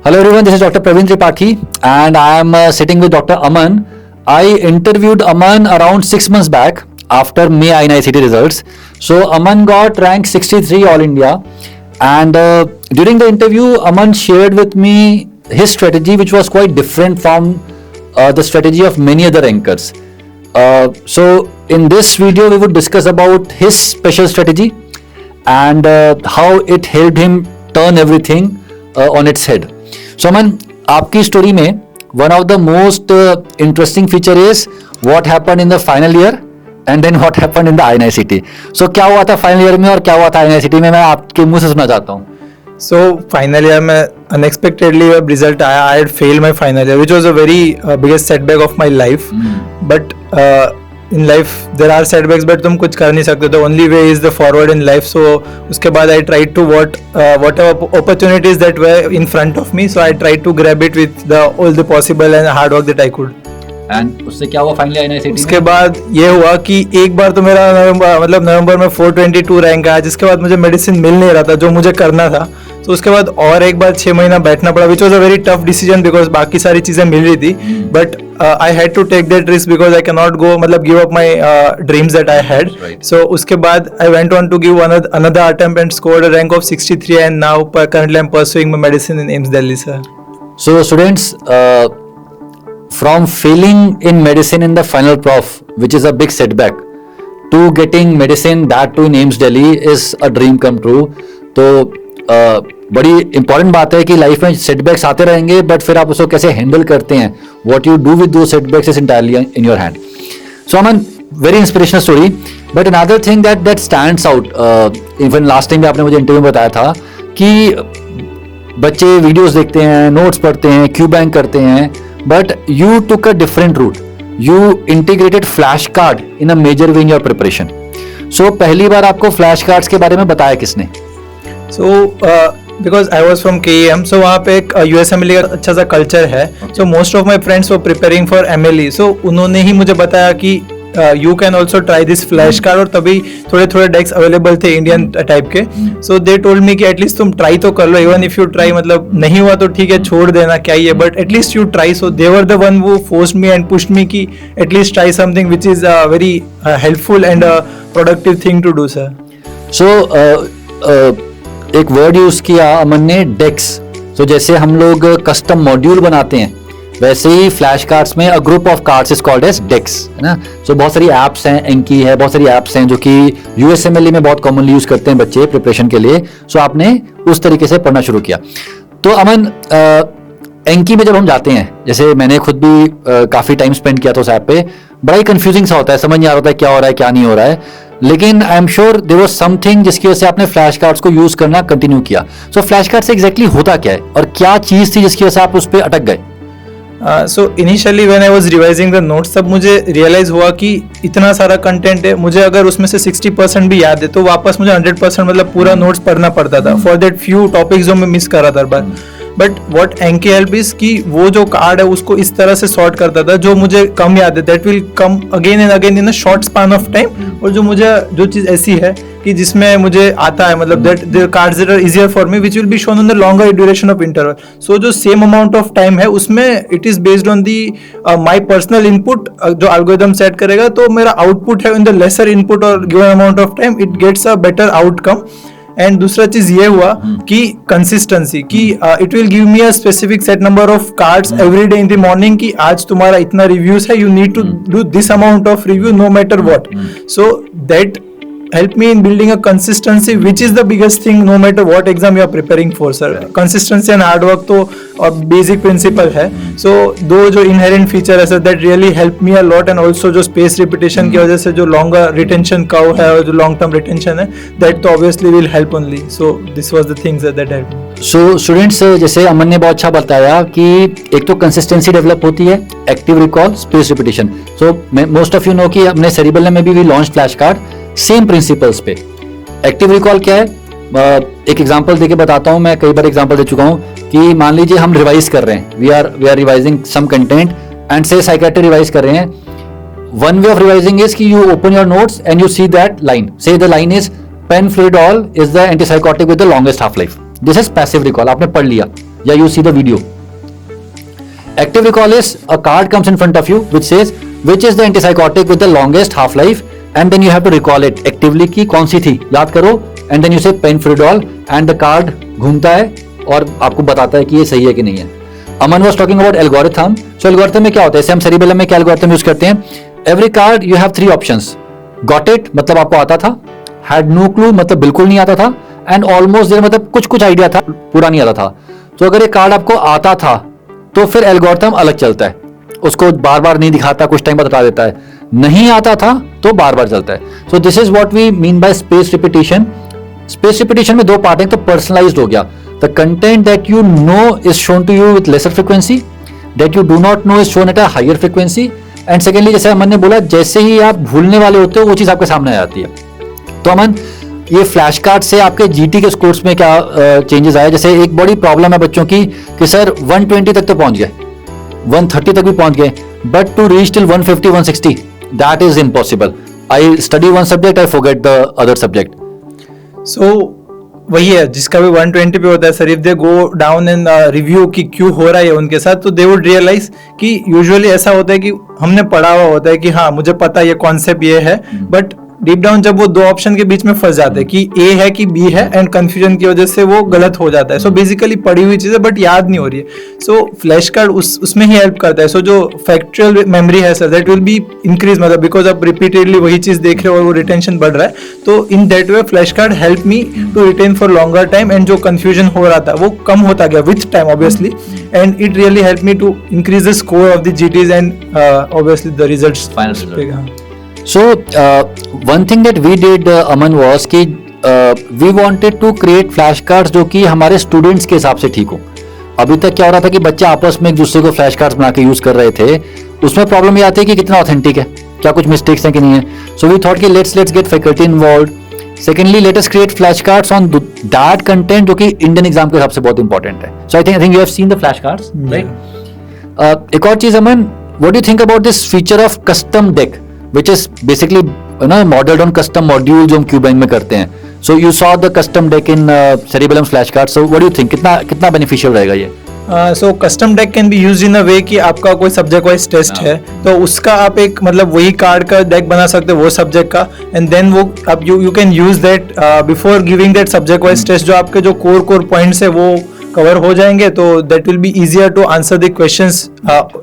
Hello everyone, this is Dr. Praveen Tripathi and I am sitting with Dr. Aman. I interviewed Aman around 6 months back after May INICT results. So Aman got rank 63 All India and during the interview Aman shared with me his strategy which was quite different from the strategy of many other anchors. So in this video we would discuss about his special strategy and how it helped him turn everything on its head. So Aman, आपकी story में one of the most interesting feature is what happened in the final year and then what happened in the INICT. So क्या हुआ था final year में और क्या हुआ था INICT में, मैं आपके मुंह से सुनना चाहता हूँ. So final year में unexpectedly जब result आया, I had failed my final year, which was a very biggest setback of my life. But in life there are setbacks, but तुम कुछ कर नहीं सकते. The only way is the forward in life. So उसके बाद I tried to whatever opportunities that were in front of me. So I tried to grab it with all the possible and hard work that I could. And उससे क्या हुआ finally INICT? उसके बाद ये हुआ कि एक बार तो मेरा नवंबर में 422 रैंक आया, जिसके बाद मुझे मेडिसिन मिल नहीं रहा था जो मुझे करना था. तो उसके बाद और एक बार 6 महीना बैठना पड़ा, which was a very tough decision because बाकी सारी चीजें मिल रही थी. But I had to take that risk because I can not go give up my dreams that I had. So उसके बाद I went on to give another attempt and scored a rank of 63 and now currently I am pursuing my medicine in AIIMS Delhi sir. So students, from failing in medicine in the final prof, which is a big setback, to getting medicine that too in AIIMS Delhi is a dream come true. तो बड़ी important बात है कि life में setbacks आते रहेंगे, but फिर आप उसको कैसे हैंडल करते हैं, व्हाट यू डू विद दो setbacks is entirely in your hand. So Aman, very inspirational story. But another thing that stands out, even last time आपने मुझे इंटरव्यू में बताया था कि बच्चे वीडियोस देखते हैं, नोट्स पढ़ते हैं, क्यू बैंक करते हैं, but you took a different route. You integrated flash card in a major way in your preparation. So पहली बार आपको फ्लैश कार्ड्स के बारे में बताया किसने? So because I was from KEM, so वहाँ पे एक USMLE का अच्छा सा कल्चर है. So most of my friends were preparing for MLE. So उन्होंने ही मुझे बताया कि you can also try this flash card, और तभी थोड़े डेक्स अवेलेबल थे इंडियन टाइप के. So they told me कि एटलीस्ट तुम ट्राई तो कर लो, even if you try, मतलब नहीं हुआ तो ठीक है छोड़ देना क्या ही है, but at least you try. So they were the one who forced me and pushed me कि at least try something which is very helpful and productive thing to do sir. So एक word use किया अमन ने, डेक्स. सो जैसे हम लोग custom module बनाते हैं वैसे ही फ्लैश कार्ड्स में a group of cards is called as decks, है ना. सो बहुत सारी एप्स हैं, एंकी है, बहुत सारी एप्स हैं जो कि यूएसएमएलई में बहुत कॉमनली यूज करते हैं बच्चे प्रिपरेशन के लिए. सो आपने उस तरीके से पढ़ना शुरू किया. तो अमन, एंकी में जब हम जाते हैं, जैसे मैंने खुद भी काफी टाइम स्पेंड किया था उस ऐप पे, बड़ा ही कंफ्यूजिंग सा होता है, समझ नहीं आ रहा होता है क्या हो रहा है क्या नहीं हो रहा है. लेकिन I am sure there was something जिसकी वजह से आपने फ्लैश कार्ड्स को यूज करना कंटिन्यू किया. सो फ्लैश कार्ड से एग्जैक्टली होता क्या है और क्या चीज थी जिसकी वजह से आप उस पर अटक गए? So initially when I was revising the notes, तब मुझे रियलाइज हुआ कि इतना सारा कंटेंट है, मुझे अगर उसमें से 60% भी याद है तो वापस मुझे 100% मतलब पूरा नोट्स पढ़ना पड़ता था फॉर दैट फ्यू टॉपिक्स जो मैं मिस कर रहा था हर बार. बट वॉट एंकी हेल्प इज कि वो जो कार्ड है उसको इस तरह से सॉर्ट करता था जो मुझे कम याद है, that will come again and again in a short span of time. और जो चीज ऐसी है कि जिसमें मुझे आता है, मतलब that the cards that are easier for me which will be shown on the longer duration of interval. So जो सेम अमाउंट ऑफ टाइम है उसमें it is based on the my personal input जो algorithm set करेगा, तो मेरा output है in the lesser input और given amount of time it gets a better outcome. And दूसरा चीज ये हुआ कि कंसिस्टेंसी, कि it will give me a specific set number of cards every day in the morning कि आज तुम्हारा इतना रिव्यूज है, you need to do this amount of review no matter what. So that help me in building a consistency, which is the biggest thing no matter what exam you are preparing for sir. Consistency and hard work तो और basic principle है. So दो जो inherent feature है sir that really help me a lot, and also जो space repetition की वजह से जो longer retention curve है और जो long term retention है that तो obviously will help only. So this was the things that helped me. So students, जैसे अमन ने बहुत अच्छा बताया कि एक तो कंसिस्टेंसी डेवलप होती है, active recall, space repetition. So most of you know कि अपने सेरिबल में भी launch flash card same principles पे. एक्टिव रिकॉल क्या है, एक एग्जांपल देके बताता हूं. मैं कई बार एग्जांपल दे चुका हूं कि मान लीजिए हम रिवाइज कर रहे हैं, we are revising some content and say psychiatry revise कर रहे हैं. One way of revising is कि you open your notes and you see that line, say the line is penfluridol is the antipsychotic with the longest half life. This is passive recall, आपने पढ़ लिया. या you see the video. Active recall is a card comes in front of you which says which is the antipsychotic with the longest half life, and then you have to recall it actively कि कौन सी थी याद करो, and then you say Penfiridol and the card घूमता है और आपको बताता है कि ये सही है कि नहीं है. Aman was talking about algorithm. So algorithm में क्या होता है, जैसे हम cerebellum में क्या algorithm यूज करते हैं. Every card you have 3 options. Got it मतलब आपको आता था, had no clue मतलब बिल्कुल नहीं आता था, and almost there मतलब कुछ आइडिया था, पूरा नहीं आता था. तो अगर ये कार्ड आपको आता था तो फिर एल्गोरिथम अलग चलता है, उसको बार बार नहीं दिखाता, कुछ टाइम बाद बता देता है. नहीं आता था तो बार बार चलता है. So this is what we mean by space repetition. Space repetition में 2 पार्ट हैं. तो पर्सनलाइज्ड हो गया, the content that you know is shown to you with lesser frequency, that you do not know is shown at a higher frequency. And secondly, जैसे अमन ने बोला, जैसे ही आप भूलने वाले होते हो वो चीज आपके सामने आ जाती है. तो अमन, ये फ्लैश कार्ड से आपके जीटी के स्कोर्स में क्या चेंजेस आए? जैसे एक बड़ी प्रॉब्लम है बच्चों की कि सर 120 तक तो पहुंच गए, 130 तक भी पहुंच गए, but to reach till 150 160 that is impossible. I study one subject, I forget the other subject. So वही है जिसका भी 120 पे होता है sir, if they go down in review कि क्यों हो रहा है उनके साथ, तो दे वुड रियलाइज कि यूजुअली ऐसा होता है कि हमने पढ़ा हुआ होता है कि हाँ मुझे पता ये कॉन्सेप्ट ये है, बट डीप डाउन जब वो 2 ऑप्शन के बीच में फंस जाते हैं कि ए है कि बी है, एंड कंफ्यूजन की वजह से वो गलत हो जाता है. सो बेसिकली पढ़ी हुई चीजें बट याद नहीं हो रही है. सो फ्लैश कार्ड उसमें ही हेल्प करता है. सो जो फैक्चुअल मेमोरी है sir, that will be increase, मतलब बिकॉज आप रिपीटेडली वही चीज देख रहे हो और वो रिटेंशन बढ़ रहा है. तो in that way flash card help me to retain for longer time, and जो कंफ्यूजन हो रहा था वो कम होता गया with time obviously, and it really help me to increase the score of the GTs and obviously the results final. So one thing that we did, Aman, was कि we wanted to create flash cards जो कि हमारे students के हिसाब से ठीक हो. अभी तक क्या हो रहा था कि बच्चे आपस में एक दूसरे को फ्लैश कार्ड्स बना के यूज कर रहे थे. उसमें प्रॉब्लम ये आती है कि कितना ऑथेंटिक है, क्या कुछ मिस्टेक्स हैं कि नहीं है. सो वी थॉट कि let's get faculty involve. Secondly, let us create flash cards on that content जो कि इंडियन एग्जाम के हिसाब से बहुत इंपॉर्टेंट है. So I think you have seen the flash cards, right? एक और चीज, Aman, what do you think about this feature of custom deck which is basically modeled on custom modules जो हम QBank में करते हैं. So you saw the custom deck in Cerebellum flashcards. So what do you think, कितना beneficial रहेगा ये? So custom deck can be used in a way कि आपका कोई सब्जेक्ट वाइज टेस्ट है तो उसका आप एक मतलब वही कार्ड का डेक बना सकते हो वो सब्जेक्ट का, एंड देन वो आप you can use that before giving that subject wise test. जो आपके जो कोर पॉइंट्स है वो कवर हो जाएंगे, तो that will be easier to answer the questions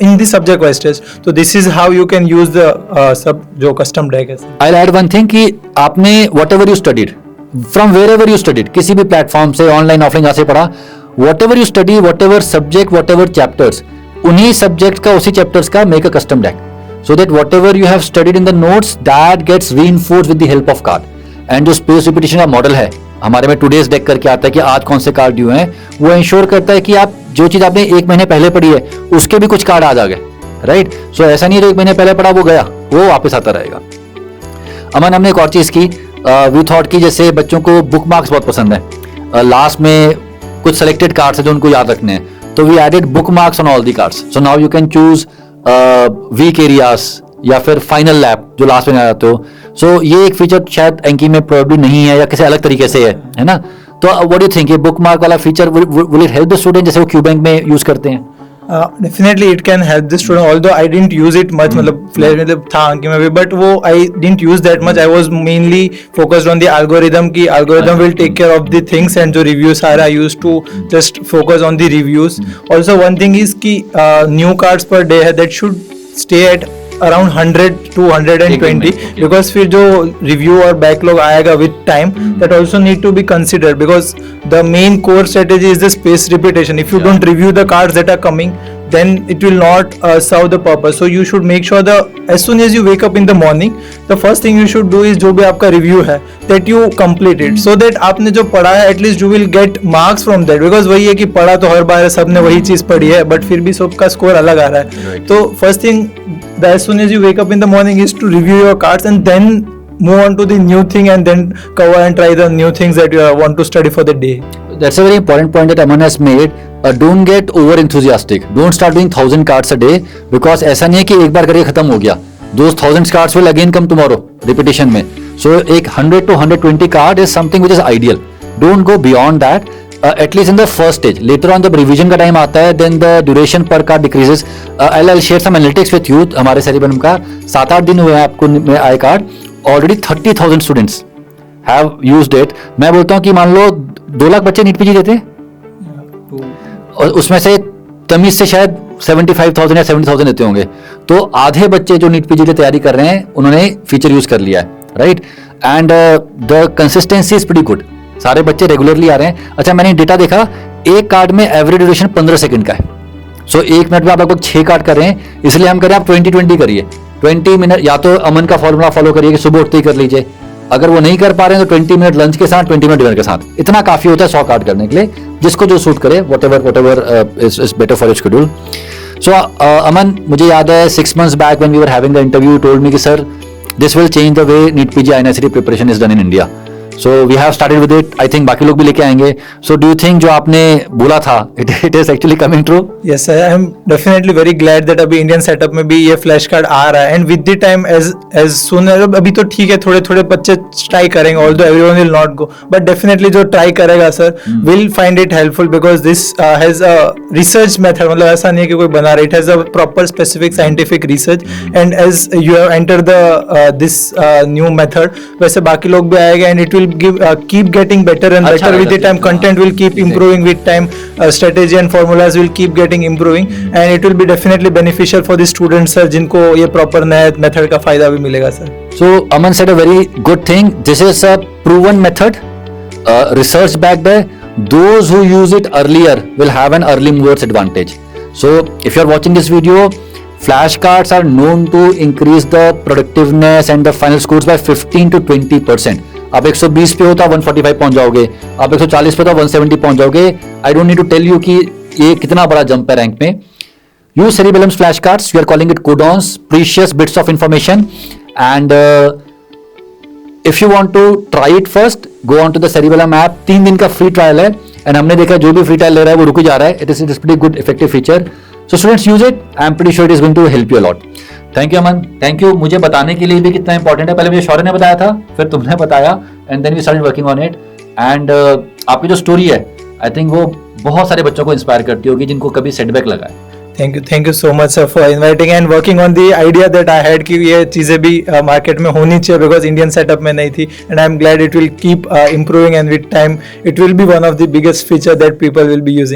in the subject wise test. तो this is how you can use the सब जो कस्टम डेक है. I will add one thing कि आपने whatever you studied from wherever you studied, किसी भी platform से online offline जहाँ से पढ़ा, whatever you study, whatever subject, whatever chapters, उन्हीं सब्जेक्ट का उसी चैप्टर्स का make a custom deck so that whatever you have studied in the notes that gets reinforced with the help of card. And जो space repetition का model है हमारे में today's deck करके आता है कि आज कौन से कार्ड ड्यू हैं, वो इंश्योर करता है कि आप जो चीज आपने 1 महीने पहले पढ़ी है उसके भी कुछ कार्ड आज आ गए, राइट? सो ऐसा नहीं है 1 महीने पहले पढ़ा वो गया, वो वापस आता रहेगा. अमन, हमने एक और चीज की, वी थॉट की जैसे बच्चों को बुक मार्क्स बहुत पसंद है, लास्ट में कुछ सेलेक्टेड कार्ड्स है जो उनको याद रखने हैं, तो we added bookmarks on all the cards. So now you can choose weak areas या फिर फाइनल लैप जो लास्ट में आ जाते हो. सो ये एक फीचर शायद एंकी में प्रोबेबली नहीं है या किसी अलग तरीके से है ना? तो व्हाट डू यू थिंक, ये बुक मार्क वाला feature will it help the student जैसे वो QBank में यूज करते हैं? Definitely it can help the student, although I didn't use it much. मतलब फ्लैश मतलब था अंकी में भी, but वो I didn't use that much. I was mainly focused on the algorithm कि algorithm will take care of the things, and जो reviews are I used to just focus on the reviews. Also one thing is कि new cards per day है that should stay at around 100 to 120 because फिर जो review और backlog आएगा with time that also need to be considered because the main core strategy is the space repetition. If you don't review the cards that are coming, then it will not serve the purpose. So you should make sure as soon as you wake up in the morning, the first thing you should do is जो भी आपका review है that you complete it so that आपने जो पढ़ा है at least you will get marks from that because वही है कि पढ़ा तो हर बार सबने वही चीज पढ़ी है but फिर भी सबका स्कोर अलग आ रहा है. तो first thing as soon as you wake up in the morning is to review your cards and then move on to the new thing and then cover and try the new things that you want to study for the day. That's a very important point that Aman has made. Don't get over enthusiastic. Don't start doing 1000 cards a day because ऐसा नहीं है कि एक बार करके खत्म हो गया. Those 1000 cards will again come tomorrow repetition में. So एक 100 to 120 card is something which is ideal. Don't go beyond that. At least in the first stage. Later on जब रिवीजन का टाइम आता है देन द ड्यूरेशन पर card decreases. I share some analytics with you. हमारे Cerebellum का 7-8 दिन हुए हैं आपको में I card. Already 30,000 students have used it. मैं बोलता हूँ कि मान लो 2 लाख बच्चे नीट पीजी देते हैं और उसमें से तमीज से शायद 75,000 या 70,000 देते होंगे. तो आधे बच्चे जो नीट पीजी की तैयारी कर रहे हैं उन्होंने फीचर यूज कर लिया है, right. And the consistency is pretty good. सारे बच्चे रेगुलरली आ रहे हैं. अच्छा, मैंने डेटा देखा, एक कार्ड में एवरेज ड्यूरेशन 15 सेकंड का है. सो 1 मिनट में आप लगभग 6 कार्ड कर रहे हैं. इसलिए हम करें आप 20-20 करिए. 20 मिनट या तो अमन का फॉर्मूला फॉलो करिए कि सुबह उठते ही कर लीजिए. अगर वो नहीं कर पा रहे हैं तो 20 मिनट लंच के साथ, 20 मिनट डिनर के साथ, इतना काफी होता है 100 कार्ड करने के लिए. जिसको जो सूट करे, whatever is better for your schedule. So अमन, मुझे याद है 6 months back when we were having the interview, you told me कि sir, this will change the way NEET PG INICET preparation is done in India. So we have started with it. I think बाकी लोग भी लेके आएंगे. So do you think जो आपने बोला था it is actually coming true? Yes, I am definitely very glad that अभी इंडियन सेटअप में भी ये फ्लैश कार्ड आ रहा है. And with the time as soon as अभी तो ठीक है, थोड़े बच्चे ट्राई करेंगे, although everyone will not go, but definitely जो ट्राई करेगा sir will find it helpful because this has a research method. मतलब ऐसा नहीं है कि कोई बना रहा है. It has a proper specific scientific research and as you have entered the this new method, वैसे बाकी लोग भी आएंगे and it will keep getting better and better with the time. Content will keep improving with time. Strategy and formulas will keep getting improving and it will be definitely beneficial for the students sir, जिनको ये proper नया method का फायदा भी मिलेगा sir. So Aman said a very good thing. This is a proven method, research backed. Those who use it earlier will have an early movers advantage. So if you are watching this video, flashcards are known to increase the productiveness and the final scores by 15 to 20%. आप 120 पे हो तो आप 145 पहुंच जाओगे. आप 140 पे तो 170 पहुंच जाओगे. I don't need to tell you कि ये कितना बड़ा जंप है रैंक में. Use Cerebellum's flash cards. We are calling it codons, precious bits of information. And if you want to try it first, go on to the Cerebellum app. 3 दिन का free trial है and हमने देखा जो भी free trial ले रहा है वो रुक जा रहा है. It is pretty good effective feature. So students, use it. I am pretty sure it is going to help you a lot. Thank you Aman. Thank you मुझे बताने के लिए भी कितना इंपॉर्टेंट है. पहले मुझे शौर्य ने बताया था, फिर तुमने बताया and then we started working on it. And आपकी जो स्टोरी है आई थिंक वो बहुत सारे बच्चों को इंस्पायर करती होगी जिनको कभी सेटबैक लगा है. Thank you so much sir for inviting and working on the idea that I had कि ये चीजें भी मार्केट में होनी चाहिए because इंडियन सेटअप में नहीं थी. And I am glad it will keep improving and with time it will be one of the biggest feature that people will be using.